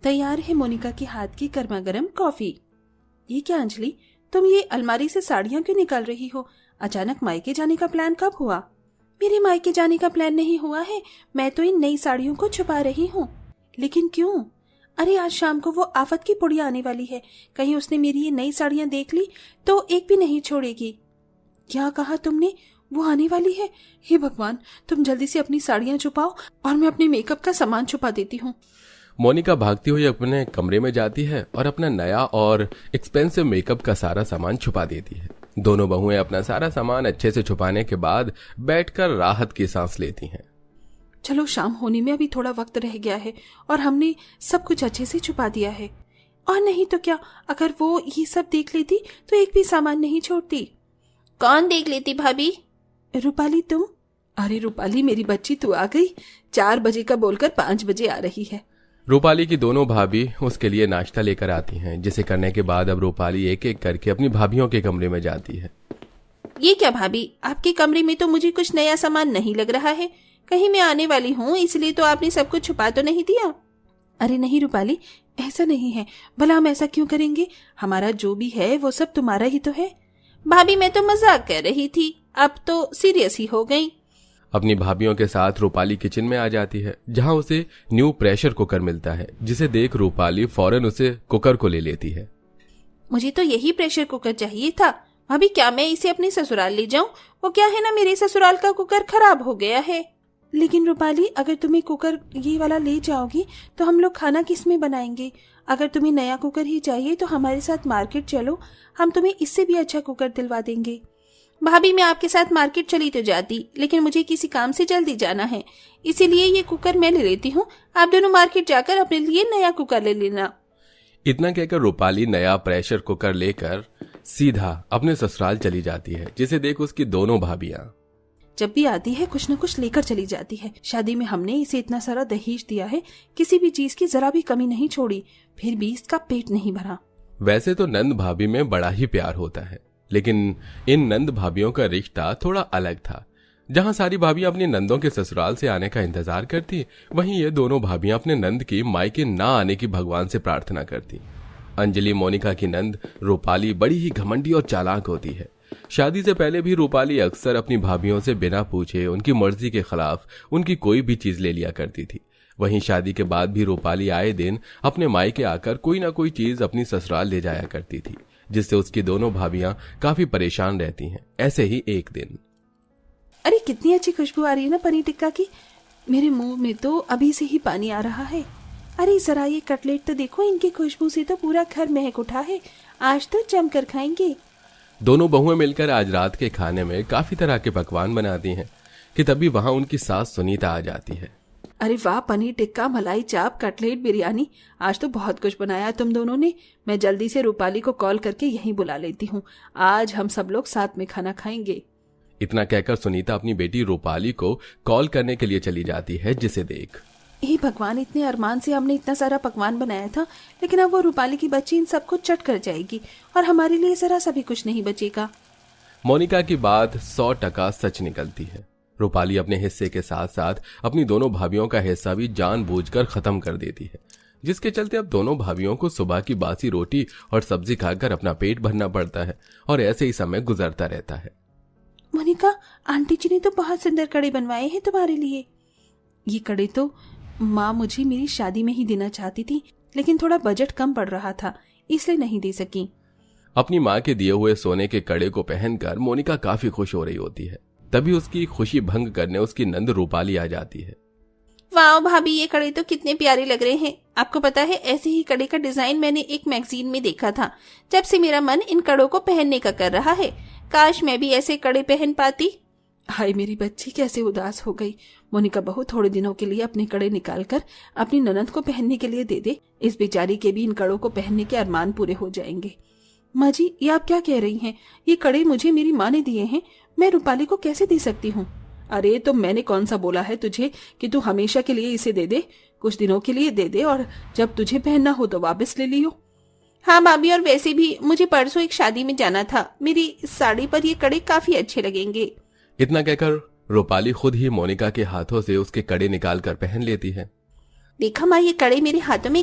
तैयार है मोनिका के हाथ की गर्मा गर्म कॉफी। ये क्या अंजलि, तुम ये अलमारी से साड़ियां क्यों निकाल रही हो? अचानक मायके जाने का प्लान कब हुआ? मेरे मायके जाने का प्लान नहीं हुआ है, मैं तो इन नई साड़ियों को छुपा रही हूँ। लेकिन क्यों? अरे आज शाम को वो आफत की पुड़िया आने वाली है, कहीं उसने मेरी ये नई साड़ियां देख ली तो एक भी नहीं छोड़ेगी। क्या कहा तुमने? वो आने वाली है? हे भगवान, तुम जल्दी से अपनी साड़ियां छुपाओ और मैं अपने मेकअप का सामान छुपा देती हूँ। मोनिका भागती हुई अपने कमरे में जाती है और अपना नया और एक्सपेंसिव मेकअप का सारा सामान छुपा देती है। दोनों बहुएं अपना सारा सामान अच्छे से छुपाने के बाद बैठकर राहत की सांस लेती हैं। चलो, शाम होने में अभी थोड़ा वक्त रह गया है और हमने सब कुछ अच्छे से छुपा दिया है। और नहीं तो क्या, अगर वो ये सब देख लेती तो एक भी सामान नहीं छोड़ती। कौन देख लेती भाभी? रूपाली तुम। अरे रूपाली मेरी बच्ची, तू आ गई। 4 बजे का बोलकर 5 बजे आ रही है। रूपाली की दोनों भाभी उसके लिए नाश्ता लेकर आती हैं, जिसे करने के बाद अब रूपाली एक एक करके अपनी भाभियों के कमरे में जाती है। ये क्या भाभी, आपके कमरे में तो मुझे कुछ नया सामान नहीं लग रहा है। कहीं मैं आने वाली हूँ इसलिए तो आपने सब कुछ छुपा तो नहीं दिया? अरे नहीं रूपाली, ऐसा नहीं है। भला हम ऐसा क्यों करेंगे? हमारा जो भी है वो सब तुम्हारा ही तो है। भाभी मैं तो मजाक कर रही थी, अब तो सीरियस ही हो गई। अपनी भाभियों के साथ रूपाली किचन में आ जाती है, जहां उसे न्यू प्रेशर कुकर मिलता है, जिसे देख रूपाली फौरन उसे कुकर को ले लेती है। मुझे तो यही प्रेशर कुकर चाहिए था। भाभी क्या मैं इसे अपने ससुराल ले जाऊं? वो क्या है ना, मेरे ससुराल का कुकर खराब हो गया है। लेकिन रूपाली, अगर तुम्हें कुकर ये वाला ले जाओगी तो हम लोग खाना किस में बनाएंगे? अगर तुम्हें नया कुकर ही चाहिए तो हमारे साथ मार्केट चलो, हम तुम्हें इससे भी अच्छा कुकर दिलवा देंगे। भाभी मैं आपके साथ मार्केट चली तो जाती, लेकिन मुझे किसी काम से जल्दी जाना है, इसीलिए ये कुकर मैं ले लेती हूँ। आप दोनों मार्केट जाकर अपने लिए नया कुकर ले लेना। इतना कहकर रूपाली नया प्रेशर कुकर लेकर सीधा अपने ससुराल चली जाती है, जिसे देख उसकी दोनों भाभियां। जब भी आती है कुछ न कुछ लेकर चली जाती है। शादी में हमने इसे इतना सारा दहेज दिया है, किसी भी चीज की जरा भी कमी नहीं छोड़ी, फिर भी इसका पेट नहीं भरा। वैसे तो नंद भाभी में बड़ा ही प्यार होता है, लेकिन इन नंद भाभियों का रिश्ता थोड़ा अलग था। जहां सारी भाभियां अपनी नंदों के ससुराल से आने का इंतजार करती, वहीं ये दोनों भाभियां अपने नंद की मायके ना आने की भगवान से प्रार्थना करती। अंजलि, मोनिका की नंद रूपाली, बड़ी ही घमंडी और चालाक होती है। शादी से पहले भी रूपाली अक्सर अपनी भाभियों से बिना पूछे उनकी मर्जी के खिलाफ उनकी कोई भी चीज ले लिया करती थी। वहीं शादी के बाद भी रूपाली आए दिन अपने मायके आकर कोई ना कोई चीज अपनी ससुराल ले जाया करती थी, जिससे उसकी दोनों भाभियां काफी परेशान रहती हैं। ऐसे ही एक दिन, अरे कितनी अच्छी खुशबू आ रही है ना पनीर टिक्का की। मेरे मुंह में तो अभी से ही पानी आ रहा है। अरे जरा ये कटलेट तो देखो, इनकी खुशबू से तो पूरा घर महक उठा है। आज तो जमकर खाएंगे। दोनों बहुएं मिलकर आज रात के खाने में काफी तरह के पकवान बनाती हैं कि तभी वहां उनकी सास सुनीता आ जाती है। अरे वाह, पनीर टिक्का, मलाई चाप, कटलेट, बिरयानी, आज तो बहुत कुछ बनाया तुम दोनों ने। मैं जल्दी से रूपाली को कॉल करके यहीं बुला लेती हूँ, आज हम सब लोग साथ में खाना खाएंगे। इतना कहकर सुनीता अपनी बेटी रूपाली को कॉल करने के लिए चली जाती है, जिसे देख, हे भगवान, इतने अरमान से हमने इतना सारा पकवान बनाया था, लेकिन अब वो रूपाली की बच्ची इन सबको चट कर जाएगी और हमारे लिए जरा सा भी कुछ नहीं बचेगा। मोनिका की बात 100% सच निकलती है। रूपाली अपने हिस्से के साथ साथ अपनी दोनों भाभियों का हिस्सा भी जानबूझकर खत्म कर देती है, जिसके चलते अब दोनों भाभियों को सुबह की बासी रोटी और सब्जी खाकर अपना पेट भरना पड़ता है और ऐसे ही समय गुजरता रहता है। मोनिका, आंटी जी ने तो बहुत सुंदर कड़े बनवाए हैं तुम्हारे लिए। ये कड़े तो माँ मुझे मेरी शादी में ही देना चाहती थी, लेकिन थोड़ा बजट कम पड़ रहा था, इसलिए नहीं दे सकी। अपनी माँ के दिए हुए सोने के कड़े को पहनकर मोनिका काफी खुश हो रही होती है। तभी उसकी खुशी भंग करने उसकी नंद रूपाली आ जाती है। वाह भाभी, ये कड़े तो कितने प्यारे लग रहे हैं। आपको पता है, ऐसे ही कड़े का डिजाइन मैंने एक मैगजीन में देखा था। जब से मेरा मन इन कड़ों को पहनने का कर रहा है। काश मैं भी ऐसे कड़े पहन पाती। हाय मेरी बच्ची, कैसे उदास हो गई। मोनिका बहू, थोड़े दिनों के लिए अपने कड़े निकालकर अपनी ननद को पहनने के लिए दे दे। इस बेचारी के भी इन कड़ों को पहनने के अरमान पूरे हो जाएंगे। माँ जी, ये आप क्या कह रही हैं? ये कड़े मुझे मेरी माँ ने दिए हैं, मैं रूपाली को कैसे दे सकती हूँ? अरे तो मैंने कौन सा बोला है तुझे कि तू हमेशा के लिए इसे दे दे? कुछ दिनों के लिए दे दे और जब तुझे पहनना हो तो वापस ले लियो। हाँ भाभी, और वैसे भी मुझे परसों एक शादी में जाना था, मेरी साड़ी पर ये कड़े काफी अच्छे लगेंगे। इतना कहकर रूपाली खुद ही मोनिका के हाथों से उसके कड़े निकाल कर पहन लेती है। देखा माँ, ये कड़े मेरे हाथों में